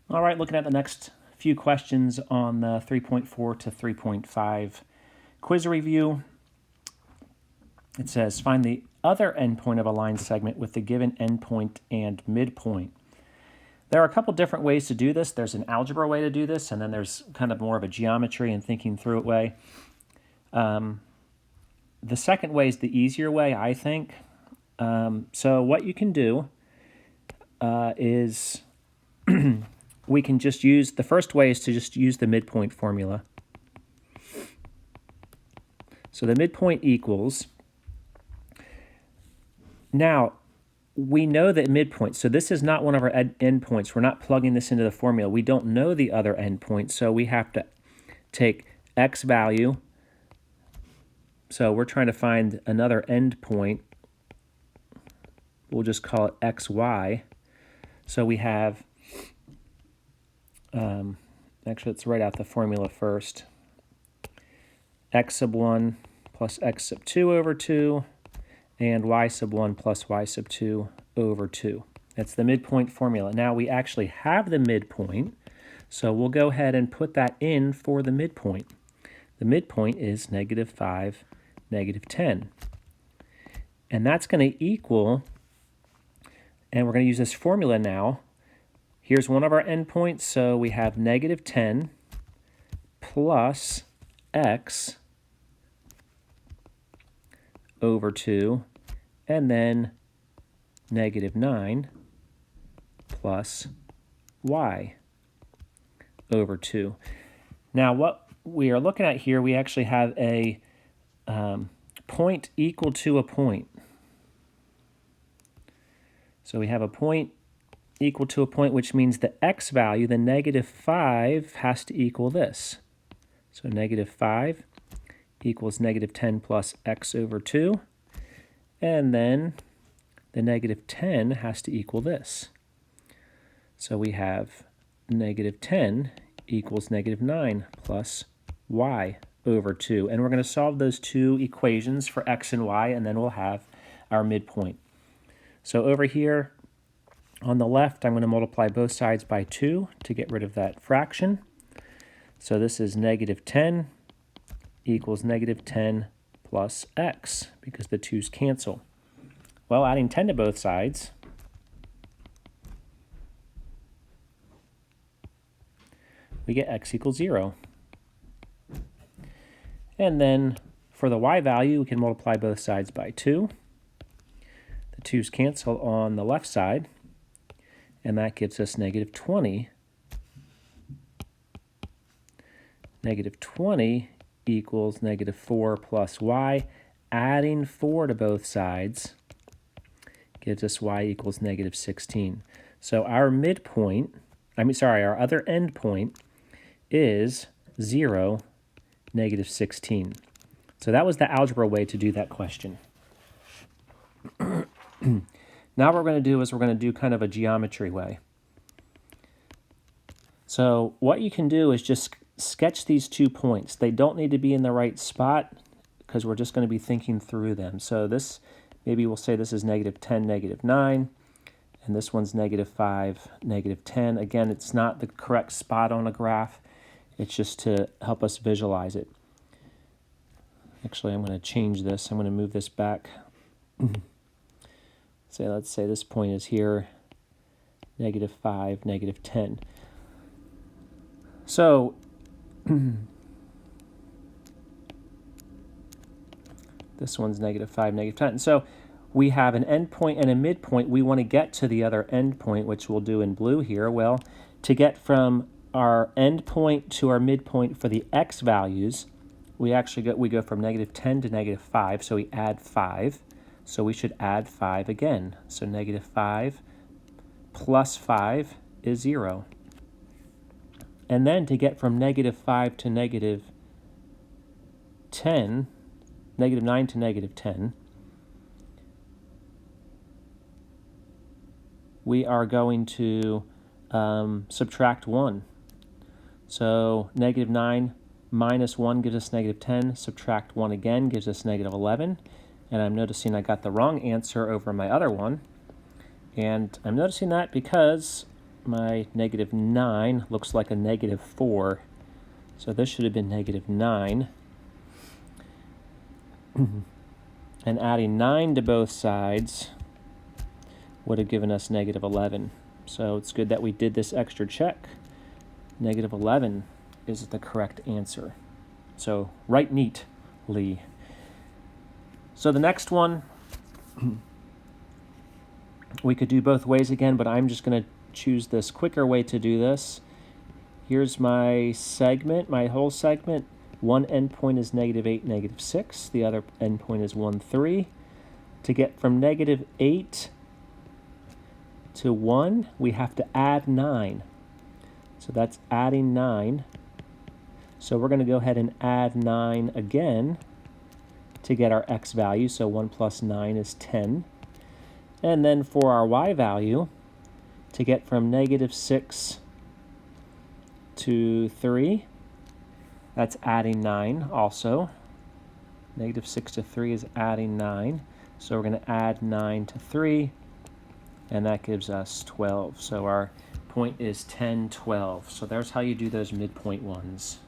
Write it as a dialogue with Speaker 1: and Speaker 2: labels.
Speaker 1: All right, looking at the next few questions on the 3.4 to 3.5 quiz review. It says, find the other endpoint of a line segment with the given endpoint and midpoint. There are a couple different ways to do this. There's an algebra way to do this, and then there's kind of more of a geometry and thinking through it way. The second way is the easier way, I think. So what you can do is we can just use, the first way is to just use the midpoint formula. So the midpoint equals, now we know that midpoint, so this is not one of our endpoints. We're not plugging this into the formula. We don't know the other endpoint, so we have to take x value. So we're trying to find another endpoint. We'll just call it xy. So we have, actually let's write out the formula first. X sub 1 plus x sub 2 over 2, and y sub 1 plus y sub 2 over 2. That's the midpoint formula. Now we actually have the midpoint, so we'll go ahead and put that in for the midpoint. The midpoint is -5, -10. And that's going to equal, and we're going to use this formula now. Here's one of our endpoints, so we have -10 plus x over 2, and then -9 plus y over 2. Now what we are looking at here, we actually have a point equal to a point. So we have a point equal to a point, which means the x value, the -5, has to equal this. So -5 equals -10 plus x over 2. And then the -10 has to equal this. So we have -10 equals -9 plus y over 2. And we're going to solve those two equations for x and y, and then we'll have our midpoint. So over here on the left, I'm going to multiply both sides by 2 to get rid of that fraction. So this is -10 equals -10 plus x, because the 2's cancel. Well, adding 10 to both sides, we get x equals 0. And then for the y value, we can multiply both sides by 2. The 2's cancel on the left side, and that gives us -20. -20 equals -4 plus y. Adding 4 to both sides gives us y equals -16. So our midpoint, our other endpoint is 0, -16. So that was the algebra way to do that question. Now what we're going to do is we're going to do kind of a geometry way. So what you can do is just sketch these 2 points. They don't need to be in the right spot because we're just going to be thinking through them. So this, maybe we'll say this is -10, -9, and this one's -5, -10. Again, it's not the correct spot on a graph. It's just to help us visualize it. Actually, I'm going to change this. I'm going to move this back. Let's say this point is here, -5, -10. So this one's -5, -10. So we have an endpoint and a midpoint. We want to get to the other endpoint, which we'll do in blue here. Well, to get from our endpoint to our midpoint for the x values, we go from -10 to -5, so we add 5. So we should add 5 again. So -5 plus 5 is 0. And then to get from -5 to -10, -9 to -10, we are going to subtract 1. So -9 minus 1 gives us -10. Subtract 1 again gives us -11. And I'm noticing I got the wrong answer over my other one. And I'm noticing that because my negative 9 looks like a negative 4. So this should have been negative 9. And adding 9 to both sides would have given us negative 11. So it's good that we did this extra check. Negative 11 is the correct answer. So right neatly. So the next one, we could do both ways again, but I'm just going to choose this quicker way to do this. Here's my segment, my whole segment. One endpoint is negative 8, negative 6. The other endpoint is 1, 3. To get from negative 8 to 1, we have to add 9. So that's adding 9. So we're going to go ahead and add 9 again to get our x value. So 1 plus 9 is 10. And then for our y value, to get from negative 6 to 3, that's adding 9 also. Negative 6 to 3 is adding 9. So we're going to add 9 to 3, and that gives us 12. So our point is 10, 12. So there's how you do those midpoint ones.